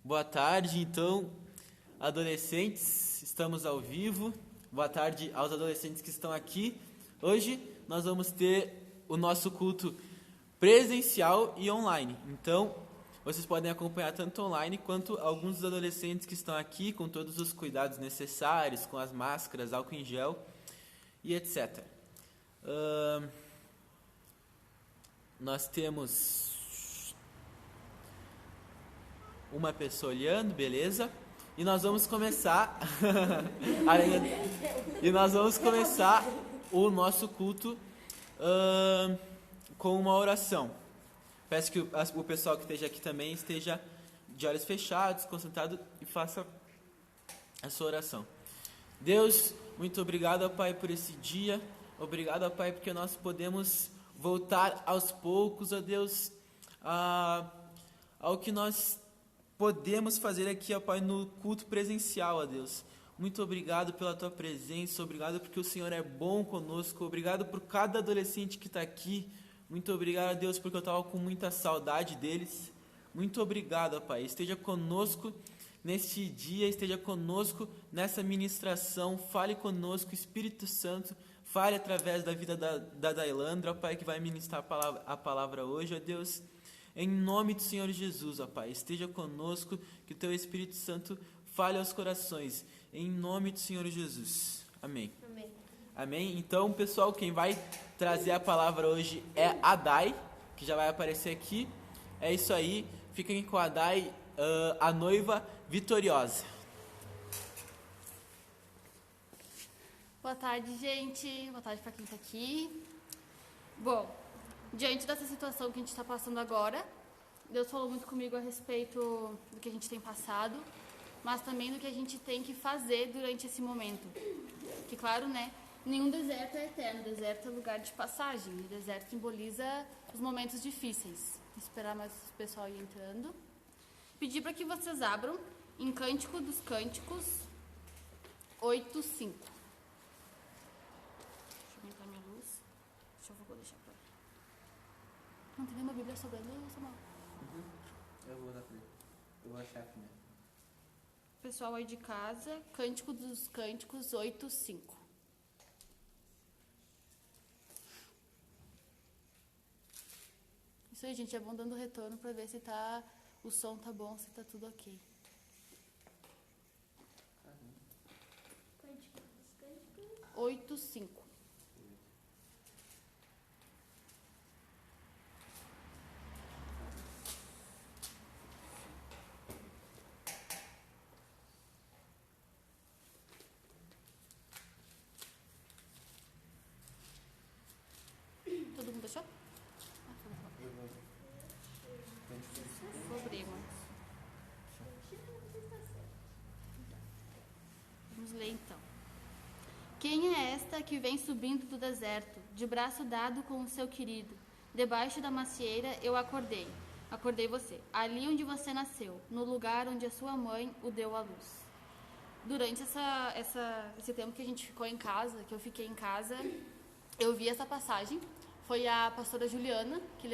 Boa tarde, então, adolescentes, estamos ao vivo. Boa tarde aos adolescentes que estão aqui. Hoje nós vamos ter o nosso culto presencial e online. Então, vocês podem acompanhar tanto online quanto alguns dos adolescentes que estão aqui com todos os cuidados necessários, com as máscaras, álcool em gel e etc. Nós temos uma pessoa olhando, beleza? E nós vamos começar o nosso culto com uma oração. Peço que o pessoal que esteja aqui também esteja de olhos fechados, concentrado e faça a sua oração. Deus, muito obrigado, ó Pai, por esse dia. Obrigado, ó Pai, porque nós podemos voltar aos poucos, ó Deus, ao que nós podemos fazer aqui, ó Pai, no culto presencial, ó Deus. Muito obrigado pela Tua presença, obrigado porque o Senhor é bom conosco, obrigado por cada adolescente que está aqui. Muito obrigado, Deus, porque eu estava com muita saudade deles. Muito obrigado, ó Pai. Esteja conosco neste dia, esteja conosco nessa ministração. Fale conosco, Espírito Santo. Fale através da vida da Dailandra, ó Pai, que vai ministrar a palavra hoje, ó Deus. Em nome do Senhor Jesus, ó Pai, esteja conosco, que o Teu Espírito Santo fale aos corações. Em nome do Senhor Jesus. Amém. Amém. Amém? Então, pessoal, quem vai trazer a palavra hoje é a Dai, que já vai aparecer aqui. É isso aí, fiquem com a Dai, a noiva vitoriosa. Boa tarde, gente. Boa tarde para quem está aqui. Bom, diante dessa situação que a gente está passando agora, Deus falou muito comigo a respeito do que a gente tem passado, mas também do que a gente tem que fazer durante esse momento. Que, claro, né, nenhum deserto é eterno, deserto é lugar de passagem, o deserto simboliza os momentos difíceis. Vou esperar mais o pessoal ir entrando. Pedir para que vocês abram em Cântico dos Cânticos 8:5. Deixa eu aumentar minha luz. Vou deixar pra... Não tem nenhuma Bíblia sobre ali, Samuel? Eu vou achar a primeira. Pessoal aí de casa, Cântico dos Cânticos 8:5. Isso aí, gente, é bom dando retorno pra ver se o som tá bom, se tá tudo ok. Cântico dos Cânticos 8:5. Todo mundo achou? Problema. Vamos ler então. Quem é esta que vem subindo do deserto, de braço dado com o seu querido? Debaixo da macieira eu acordei você, ali onde você nasceu, no lugar onde a sua mãe o deu à luz. Durante esse tempo que a gente ficou em casa, que eu fiquei em casa, eu vi essa passagem. Foi a pastora Juliana que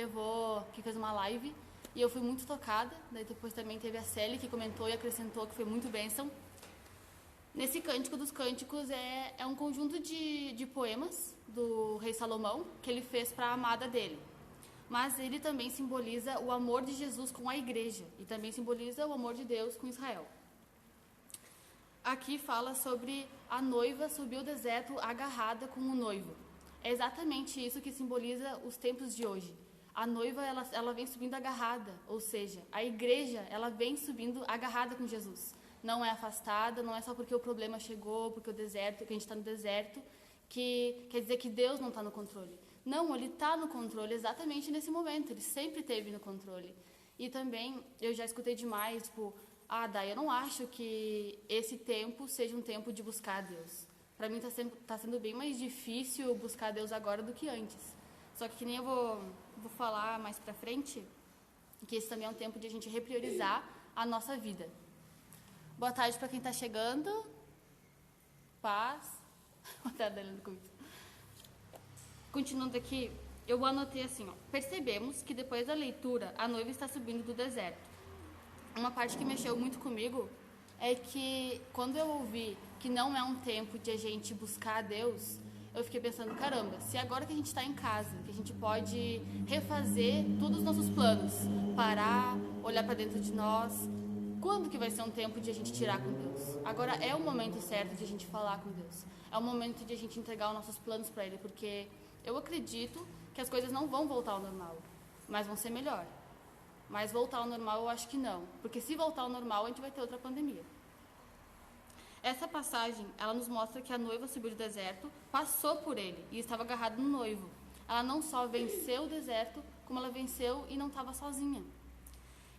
fez uma live, e eu fui muito tocada. Daí depois também teve a Célia que comentou e acrescentou que foi muito bênção. Nesse Cântico dos Cânticos é um conjunto de poemas do rei Salomão que ele fez para a amada dele. Mas ele também simboliza o amor de Jesus com a igreja e também simboliza o amor de Deus com Israel. Aqui fala sobre a noiva subir o deserto agarrada com o noivo. É exatamente isso que simboliza os tempos de hoje. A noiva, ela vem subindo agarrada, ou seja, a igreja, ela vem subindo agarrada com Jesus. Não é afastada, não é só porque o problema chegou, porque que a gente está no deserto, que quer dizer que Deus não está no controle. Não, Ele está no controle exatamente nesse momento, Ele sempre esteve no controle. E também, eu já escutei demais, Dai, eu não acho que esse tempo seja um tempo de buscar Deus. Para mim tá sendo bem mais difícil buscar Deus agora do que antes. Só que nem eu vou falar mais pra frente, que esse também é um tempo de a gente repriorizar a nossa vida. Boa tarde para quem tá chegando. Paz. Boa tarde, Helena, comigo. Continuando aqui, eu anotei assim, ó. Percebemos que depois da leitura, a noiva está subindo do deserto. uma parte que mexeu muito comigo é que quando eu ouvi que não é um tempo de a gente buscar a Deus, eu fiquei pensando, caramba, se agora que a gente está em casa, que a gente pode refazer todos os nossos planos, parar, olhar para dentro de nós, quando que vai ser um tempo de a gente tirar com Deus? Agora é o momento certo de a gente falar com Deus. É o momento de a gente entregar os nossos planos para Ele, porque eu acredito que as coisas não vão voltar ao normal, mas vão ser melhor. Mas voltar ao normal eu acho que não, porque se voltar ao normal a gente vai ter outra pandemia. Essa passagem, ela nos mostra que a noiva subiu do deserto, passou por ele e estava agarrada no noivo. Ela não só venceu o deserto, como ela venceu e não estava sozinha.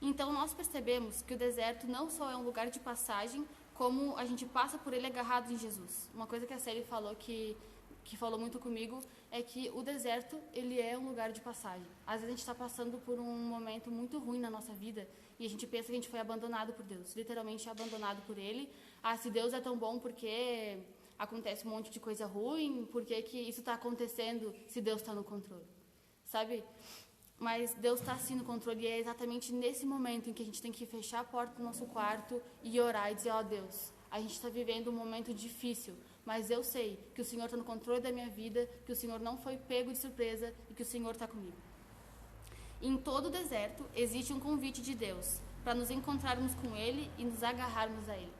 Então nós percebemos que o deserto não só é um lugar de passagem, como a gente passa por ele agarrado em Jesus. Uma coisa que a Célia falou que falou muito comigo é que o deserto, ele é um lugar de passagem. Às vezes a gente está passando por um momento muito ruim na nossa vida e a gente pensa que a gente foi abandonado por Deus, literalmente abandonado por Ele. Ah, se Deus é tão bom, por que acontece um monte de coisa ruim? Por que isso está acontecendo se Deus está no controle? Sabe? Mas Deus está sim no controle e é exatamente nesse momento em que a gente tem que fechar a porta do nosso quarto e orar e dizer, ó Deus, a gente está vivendo um momento difícil, mas eu sei que o Senhor está no controle da minha vida, que o Senhor não foi pego de surpresa e que o Senhor está comigo. Em todo o deserto existe um convite de Deus para nos encontrarmos com Ele e nos agarrarmos a Ele.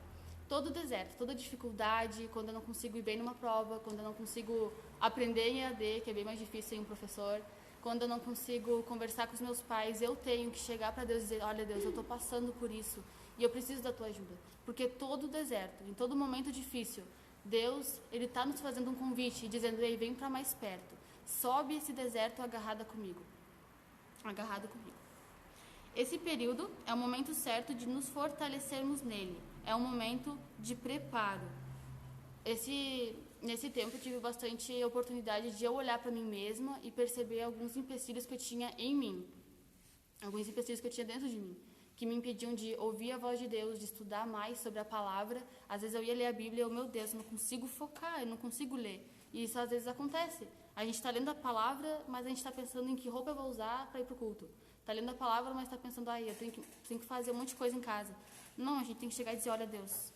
Todo o deserto, toda dificuldade, quando eu não consigo ir bem numa prova, quando eu não consigo aprender em EAD, que é bem mais difícil sem um professor, quando eu não consigo conversar com os meus pais, eu tenho que chegar para Deus e dizer, olha Deus, eu estou passando por isso e eu preciso da tua ajuda. Porque todo o deserto, em todo momento difícil, Deus, Ele está nos fazendo um convite, dizendo, ei, vem para mais perto, sobe esse deserto agarrado comigo. Esse período é o momento certo de nos fortalecermos nele, é um momento de preparo. Nesse tempo eu tive bastante oportunidade de eu olhar para mim mesma e perceber alguns empecilhos que eu tinha em mim, alguns empecilhos que eu tinha dentro de mim, que me impediam de ouvir a voz de Deus, de estudar mais sobre a palavra. Às vezes eu ia ler a Bíblia e eu, meu Deus, eu não consigo focar, eu não consigo ler. E isso às vezes acontece. A gente está lendo a palavra, mas a gente está pensando em que roupa eu vou usar para ir para o culto. Está lendo a palavra, mas está pensando, eu tenho que fazer um monte de coisa em casa. Não, a gente tem que chegar e dizer, olha Deus,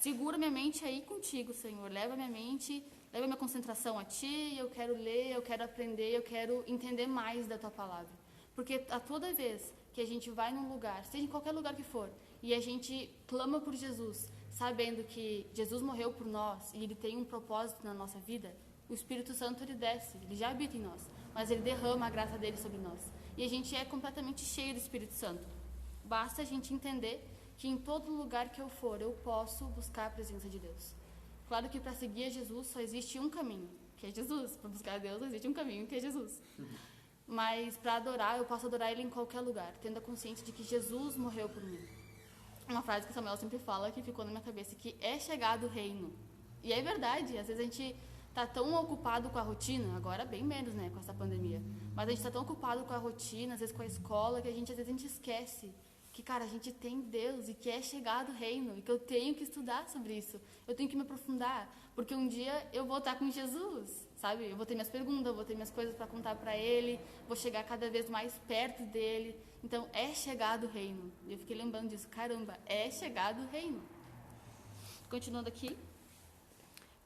segura minha mente aí contigo, Senhor. Leva minha mente, leva minha concentração a Ti, eu quero ler, eu quero aprender, eu quero entender mais da Tua palavra. Porque a toda vez que a gente vai num lugar, seja em qualquer lugar que for, e a gente clama por Jesus, sabendo que Jesus morreu por nós e Ele tem um propósito na nossa vida, o Espírito Santo, Ele desce, Ele já habita em nós, mas Ele derrama a graça dEle sobre nós. E a gente é completamente cheio do Espírito Santo. Basta a gente entender que em todo lugar que eu for, eu posso buscar a presença de Deus. Claro que para seguir a Jesus só existe um caminho, que é Jesus. Para buscar a Deus só existe um caminho, que é Jesus. Mas para adorar, eu posso adorar Ele em qualquer lugar, tendo a consciência de que Jesus morreu por mim. Uma frase que o Samuel sempre fala, que ficou na minha cabeça, que é chegado o reino. E é verdade, às vezes a gente está tão ocupado com a rotina, agora bem menos, né, com essa pandemia, mas a gente está tão ocupado com a rotina, às vezes com a escola, que às vezes a gente esquece que, cara, a gente tem Deus e que é chegado o reino e que eu tenho que estudar sobre isso, eu tenho que me aprofundar, porque um dia eu vou estar com Jesus, sabe? Eu vou ter minhas perguntas, eu vou ter minhas coisas para contar para Ele, vou chegar cada vez mais perto dEle, então é chegado o reino. E eu fiquei lembrando disso, caramba, é chegado o reino. Continuando aqui,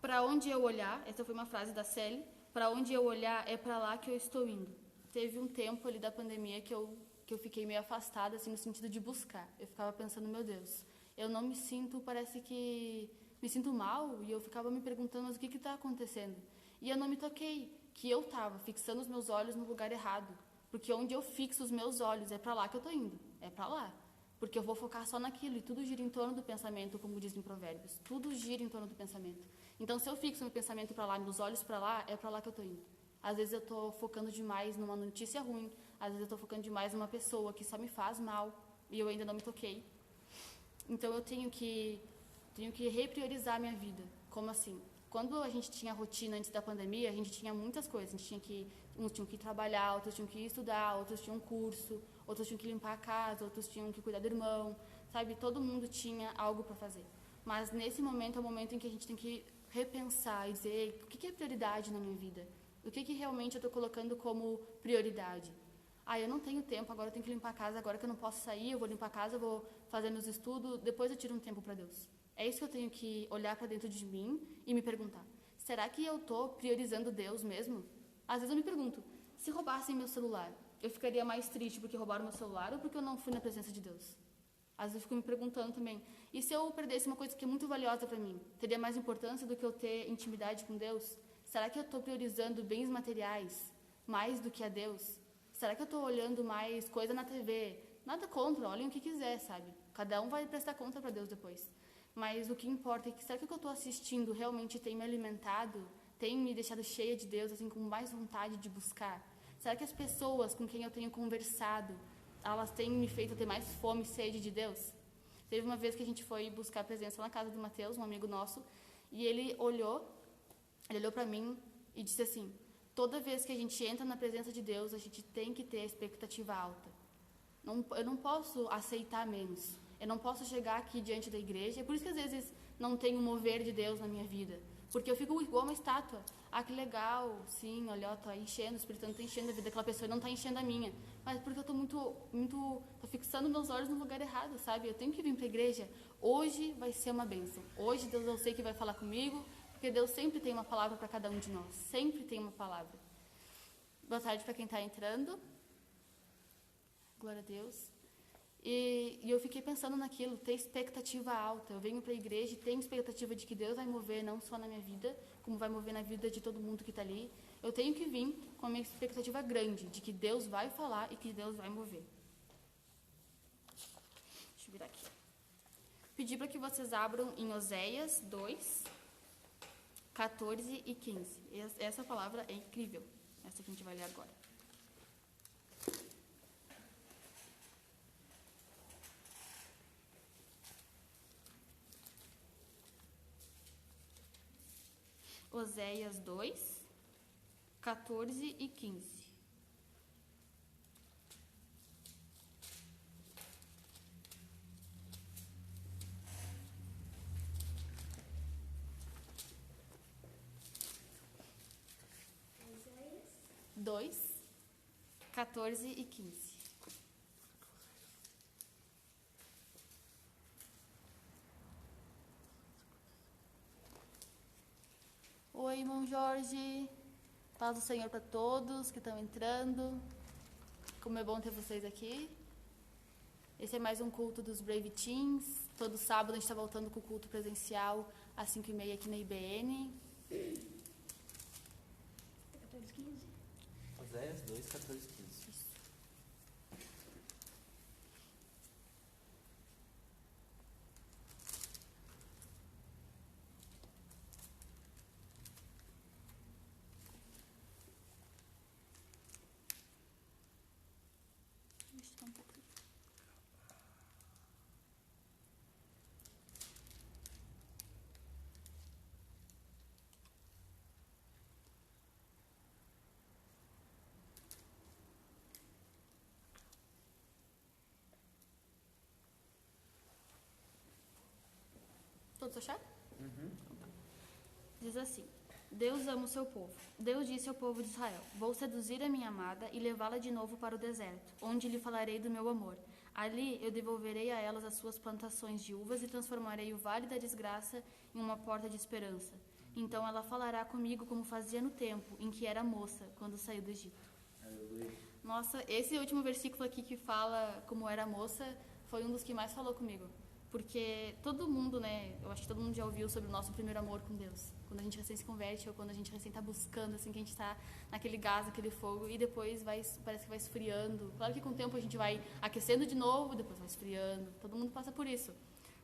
para onde eu olhar, essa foi uma frase da Célia, para onde eu olhar é para lá que eu estou indo. Teve um tempo ali da pandemia que eu fiquei meio afastada, assim, no sentido de buscar. Eu ficava pensando, meu Deus, eu não me sinto, parece que me sinto mal, e eu ficava me perguntando, mas o que está acontecendo? E eu não me toquei, que eu estava fixando os meus olhos no lugar errado, porque onde eu fixo os meus olhos é para lá que eu estou indo, é para lá, porque eu vou focar só naquilo, e tudo gira em torno do pensamento, como diz em Provérbios, tudo gira em torno do pensamento. Então, se eu fixo meu pensamento para lá, meus olhos para lá, é para lá que eu estou indo. Às vezes eu estou focando demais numa notícia ruim, às vezes eu estou focando demais numa pessoa que só me faz mal e eu ainda não me toquei. Então eu tenho que repriorizar a minha vida. Como assim? Quando a gente tinha rotina antes da pandemia, a gente tinha muitas coisas. Uns tinham que ir trabalhar, outros tinham que ir estudar, outros tinham curso, outros tinham que limpar a casa, outros tinham que cuidar do irmão, sabe? Todo mundo tinha algo para fazer. Mas nesse momento é o momento em que a gente tem que repensar e dizer o que é prioridade na minha vida? O que realmente eu estou colocando como prioridade? Ah, eu não tenho tempo, agora eu tenho que limpar a casa, agora que eu não posso sair, eu vou limpar a casa, eu vou fazer meus estudos, depois eu tiro um tempo para Deus. É isso que eu tenho que olhar para dentro de mim e me perguntar. Será que eu estou priorizando Deus mesmo? Às vezes eu me pergunto, se roubassem meu celular, eu ficaria mais triste porque roubaram meu celular ou porque eu não fui na presença de Deus? Às vezes eu fico me perguntando também, e se eu perdesse uma coisa que é muito valiosa para mim? Teria mais importância do que eu ter intimidade com Deus? Será que eu estou priorizando bens materiais mais do que a Deus? Será que eu estou olhando mais coisa na TV? Nada contra, olhem o que quiser, sabe? Cada um vai prestar conta para Deus depois. Mas o que importa é que será que o que eu estou assistindo realmente tem me alimentado? Tem me deixado cheia de Deus, assim, com mais vontade de buscar? Será que as pessoas com quem eu tenho conversado, elas têm me feito ter mais fome e sede de Deus? Teve uma vez que a gente foi buscar a presença na casa do Mateus, um amigo nosso, e ele olhou para mim e disse assim, toda vez que a gente entra na presença de Deus, a gente tem que ter a expectativa alta. Eu não posso aceitar menos. Eu não posso chegar aqui diante da igreja. É por isso que às vezes não tem um mover de Deus na minha vida. Porque eu fico igual uma estátua. Ah, que legal, sim, olha, tá enchendo, o Espírito Santo tá enchendo a vida daquela pessoa e não tá enchendo a minha. Mas porque eu tô tô fixando meus olhos no lugar errado, sabe? Eu tenho que vir pra igreja. Hoje vai ser uma bênção. Hoje Deus eu sei que vai falar comigo, porque Deus sempre tem uma palavra para cada um de nós. Sempre tem uma palavra. Boa tarde para quem está entrando. Glória a Deus. E eu fiquei pensando naquilo, ter expectativa alta. Eu venho para a igreja e tenho expectativa de que Deus vai mover não só na minha vida, como vai mover na vida de todo mundo que está ali. Eu tenho que vir com uma expectativa grande de que Deus vai falar e que Deus vai mover. Deixa eu virar aqui. Pedir para que vocês abram em Oséias 2, 14 e 15. Essa palavra é incrível. Essa que a gente vai ler agora. Oséias 2, 14 e 15. Oséias 2, 14 e 15. Oi, irmão Jorge. Paz do Senhor para todos que estão entrando. Como é bom ter vocês aqui. Esse é mais um culto dos Brave Teens. Todo sábado a gente está voltando com o culto presencial às 5h30 aqui na IBN. 14, 15. Oséias 2, 14, 15. Todos acharam? Diz assim: Deus ama o seu povo. Deus disse ao povo de Israel: Vou seduzir a minha amada e levá-la de novo para o deserto, onde lhe falarei do meu amor. Ali eu devolverei a elas as suas plantações de uvas e transformarei o vale da desgraça em uma porta de esperança. Então ela falará comigo como fazia no tempo em que era moça, quando saiu do Egito. Aleluia. Nossa, esse último versículo aqui que fala como era moça foi um dos que mais falou comigo. Porque todo mundo, né, eu acho que todo mundo já ouviu sobre o nosso primeiro amor com Deus. Quando a gente recém se converte ou quando a gente recém está buscando, assim, que a gente está naquele gás, naquele fogo e depois parece que vai esfriando. Claro que com o tempo a gente vai aquecendo de novo, depois vai esfriando. Todo mundo passa por isso.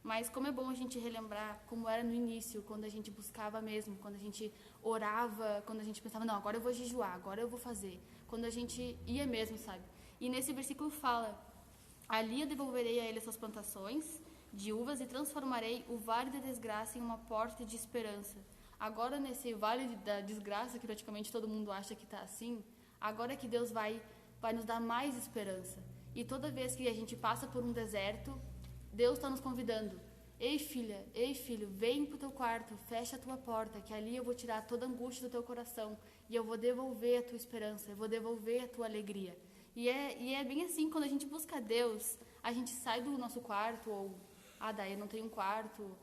Mas como é bom a gente relembrar como era no início, quando a gente buscava mesmo, quando a gente orava, quando a gente pensava, não, agora eu vou jejuar, agora eu vou fazer. Quando a gente ia mesmo, sabe? E nesse versículo fala, ali eu devolverei a ele as suas plantações de uvas e transformarei o vale da desgraça em uma porta de esperança. Agora nesse vale da desgraça, que praticamente todo mundo acha que está assim, agora é que Deus vai nos dar mais esperança. E toda vez que a gente passa por um deserto, Deus está nos convidando. Ei filha, ei filho, vem para o teu quarto, fecha a tua porta, que ali eu vou tirar toda a angústia do teu coração e eu vou devolver a tua esperança, eu vou devolver a tua alegria. E é bem assim, quando a gente busca Deus, a gente sai do nosso quarto, ou, daí eu não tenho um quarto,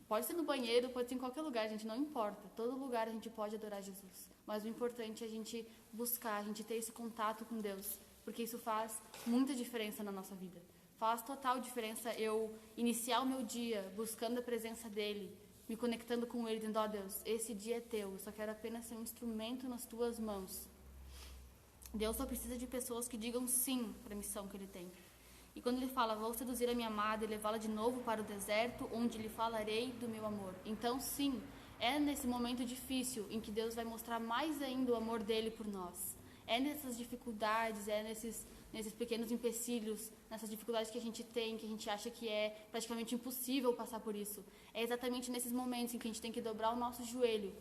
pode ser no banheiro, pode ser em qualquer lugar, gente, não importa. Todo lugar a gente pode adorar Jesus. Mas o importante é a gente buscar, a gente ter esse contato com Deus, porque isso faz muita diferença na nossa vida. Faz total diferença eu iniciar o meu dia buscando a presença dEle, me conectando com Ele, dizendo, Deus, esse dia é teu, eu só quero apenas ser um instrumento nas tuas mãos. Deus só precisa de pessoas que digam sim para a missão que Ele tem. E quando Ele fala, vou seduzir a minha amada e levá-la de novo para o deserto, onde lhe falarei do meu amor. Então, sim, é nesse momento difícil em que Deus vai mostrar mais ainda o amor dEle por nós. É nessas dificuldades, é nesses pequenos empecilhos, nessas dificuldades que a gente tem, que a gente acha que é praticamente impossível passar por isso. É exatamente nesses momentos em que a gente tem que dobrar o nosso joelho,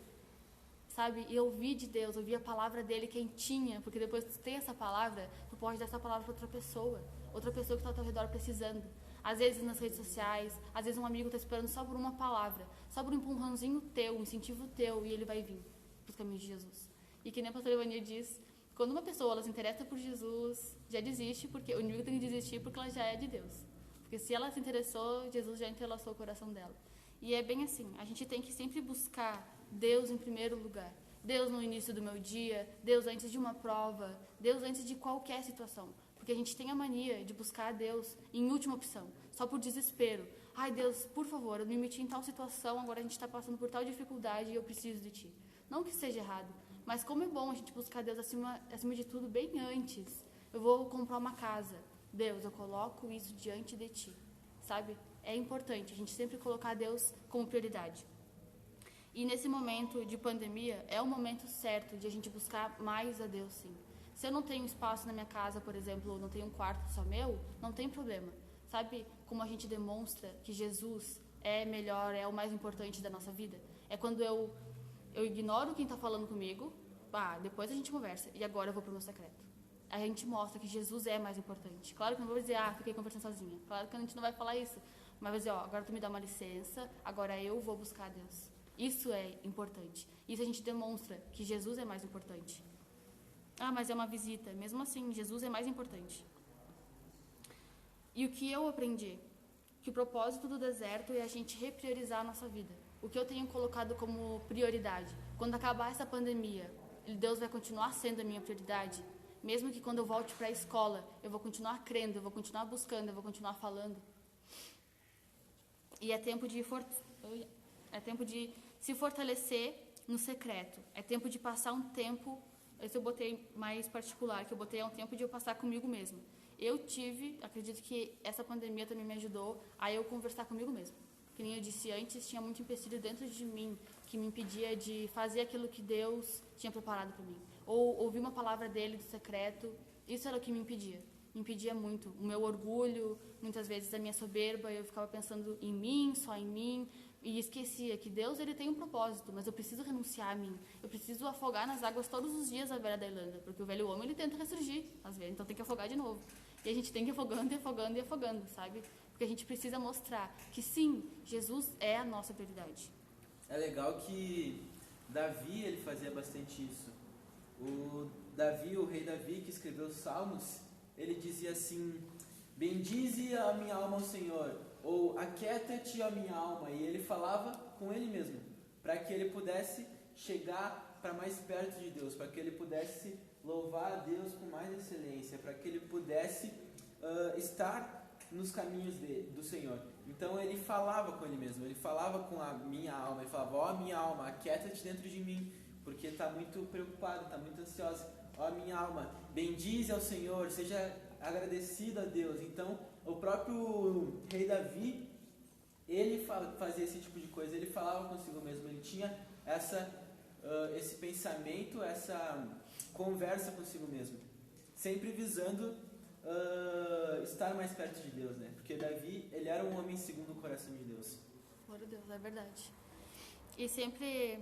sabe? E ouvir de Deus, ouvir a palavra dEle quentinha, porque depois que tu tem essa palavra, tu pode dar essa palavra para outra pessoa que está ao teu redor precisando. Às vezes nas redes sociais, às vezes um amigo está esperando só por uma palavra, só por um empurrãozinho teu, um incentivo teu, e ele vai vir para os caminhos de Jesus. E que nem a pastora Ivania diz, quando uma pessoa ela se interessa por Jesus, já desiste, porque o inimigo tem que desistir porque ela já é de Deus. Porque se ela se interessou, Jesus já entrelaçou o coração dela. E é bem assim, a gente tem que sempre buscar Deus em primeiro lugar. Deus no início do meu dia, Deus antes de uma prova, Deus antes de qualquer situação. Porque a gente tem a mania de buscar a Deus em última opção, só por desespero. Ai, Deus, por favor, eu me meti em tal situação, agora a gente está passando por tal dificuldade e eu preciso de Ti. Não que seja errado, mas como é bom a gente buscar Deus acima de tudo bem antes. Eu vou comprar uma casa. Deus, eu coloco isso diante de Ti, sabe? É importante a gente sempre colocar Deus como prioridade. E nesse momento de pandemia, é o momento certo de a gente buscar mais a Deus, sim. Se eu não tenho espaço na minha casa, por exemplo, ou não tenho um quarto só meu, não tem problema. Sabe como a gente demonstra que Jesus é melhor, é o mais importante da nossa vida? É quando eu ignoro quem está falando comigo, depois a gente conversa, e agora eu vou para o meu secreto. Aí a gente mostra que Jesus é mais importante. Claro que eu não vou dizer, fiquei conversando sozinha. Claro que a gente não vai falar isso. Mas vai dizer, agora tu me dá uma licença, agora eu vou buscar Deus. Isso é importante. Isso a gente demonstra que Jesus é mais importante. Mas é uma visita. Mesmo assim, Jesus é mais importante. E o que eu aprendi? Que o propósito do deserto é a gente repriorizar a nossa vida. O que eu tenho colocado como prioridade? Quando acabar essa pandemia, Deus vai continuar sendo a minha prioridade? Mesmo que quando eu volte para a escola, eu vou continuar crendo, eu vou continuar buscando, eu vou continuar falando. E é tempo de se fortalecer no secreto. É tempo de passar um tempo, esse eu botei mais particular, que eu botei um tempo de eu passar comigo mesma. Acredito que essa pandemia também me ajudou a eu conversar comigo mesma. Que nem eu disse antes, tinha muito empecilho dentro de mim que me impedia de fazer aquilo que Deus tinha preparado para mim. Ou ouvir uma palavra dele do secreto, isso era o que me impedia. Me impedia muito. O meu orgulho, muitas vezes a minha soberba, eu ficava pensando em mim, só em mim, e esquecia que Deus ele tem um propósito, mas eu preciso renunciar a mim. Eu preciso afogar nas águas todos os dias à beira da Irlanda, porque o velho homem ele tenta ressurgir, às vezes, então tem que afogar de novo. E a gente tem que ir afogando e afogando e afogando, sabe? Porque a gente precisa mostrar que sim, Jesus é a nossa prioridade. É legal que Davi ele fazia bastante isso. O rei Davi, que escreveu os Salmos, ele dizia assim: bendize a minha alma ao Senhor, ou aquieta-te a minha alma. E ele falava com ele mesmo, para que ele pudesse chegar para mais perto de Deus, para que ele pudesse louvar a Deus com mais excelência, para que ele pudesse estar nos caminhos do Senhor. Então ele falava com ele mesmo, ele falava com a minha alma, ele falava: minha alma, aquieta-te dentro de mim, porque está muito preocupada, está muito ansiosa. Minha alma, bendize ao Senhor, seja agradecido a Deus. Então o próprio rei Davi, ele fazia esse tipo de coisa, ele falava consigo mesmo, ele tinha esse pensamento, essa conversa consigo mesmo, sempre visando estar mais perto de Deus, né? Porque Davi, ele era um homem segundo o coração de Deus. Glória a Deus, é verdade. E sempre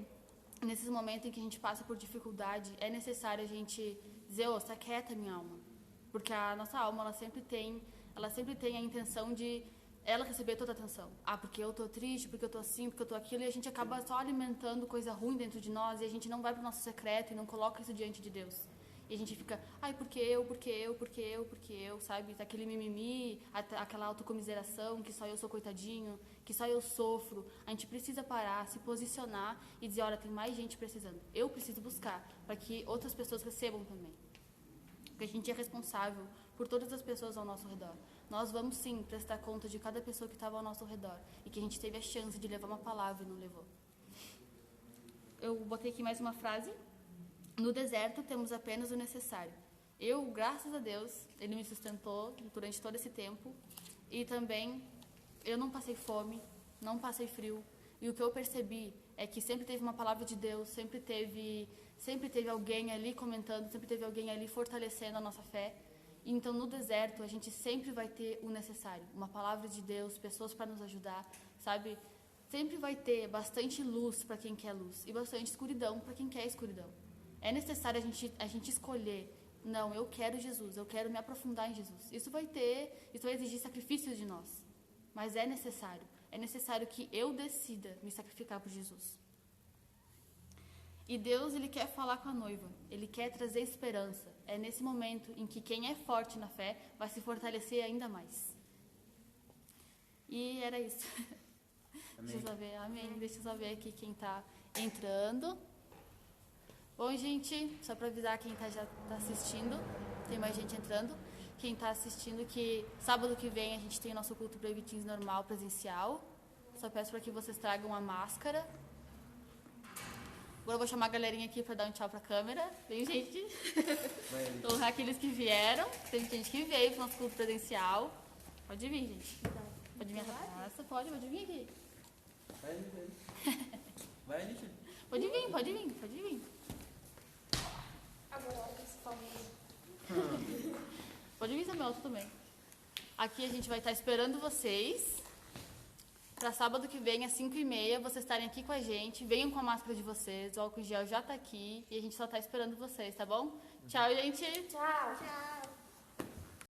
nesses momentos em que a gente passa por dificuldade, é necessário a gente dizer: está quieta minha alma, porque a nossa alma ela sempre tem a intenção de ela receber toda a atenção. Porque eu tô triste, porque eu tô assim, porque eu tô aquilo, e a gente acaba só alimentando coisa ruim dentro de nós, e a gente não vai pro nosso secreto e não coloca isso diante de Deus. E a gente fica, ai, porque eu, sabe? Tá aquele mimimi, aquela autocomiseração, que só eu sou coitadinho, que só eu sofro. A gente precisa parar, se posicionar e dizer, olha, tem mais gente precisando. Eu preciso buscar, para que outras pessoas recebam também. Porque a gente é responsável por todas as pessoas ao nosso redor. Nós vamos, sim, prestar conta de cada pessoa que estava ao nosso redor e que a gente teve a chance de levar uma palavra e não levou. Eu botei aqui mais uma frase. No deserto temos apenas o necessário. Eu, graças a Deus, Ele me sustentou durante todo esse tempo. E também, eu não passei fome, não passei frio. E o que eu percebi é que sempre teve uma palavra de Deus, sempre teve alguém ali comentando, sempre teve alguém ali fortalecendo a nossa fé. Então, no deserto, a gente sempre vai ter o necessário. Uma palavra de Deus, pessoas para nos ajudar, sabe? Sempre vai ter bastante luz para quem quer luz e bastante escuridão para quem quer escuridão. É necessário a gente escolher, não, eu quero Jesus, eu quero me aprofundar em Jesus. Isso vai exigir sacrifícios de nós, mas é necessário que eu decida me sacrificar por Jesus. E Deus, Ele quer falar com a noiva, Ele quer trazer esperança. É nesse momento em que quem é forte na fé vai se fortalecer ainda mais. E era isso. Amém. Deixa eu só ver, amém. Deixa eu só ver aqui quem está entrando. Bom, gente, só para avisar quem já está assistindo, tem mais gente entrando. Quem está assistindo que sábado que vem a gente tem o nosso culto Brave Teens normal, presencial. Só peço para que vocês tragam a máscara. Agora eu vou chamar a galerinha aqui para dar um tchau para a câmera. Vem, gente. Honrar aqueles que vieram. Tem gente que veio para o nosso culto presencial. Pode vir, gente. Pode vir essa praça. Pode vir aqui. Vai, Alicia. Pode vir. Agora, principalmente. Pode vir, Samuel, tu também. Aqui a gente vai estar esperando vocês para sábado que vem, às 5h30, vocês estarem aqui com a gente. Venham com a máscara de vocês, o álcool gel já está aqui e a gente só está esperando vocês, tá bom? Tchau, gente! Tchau.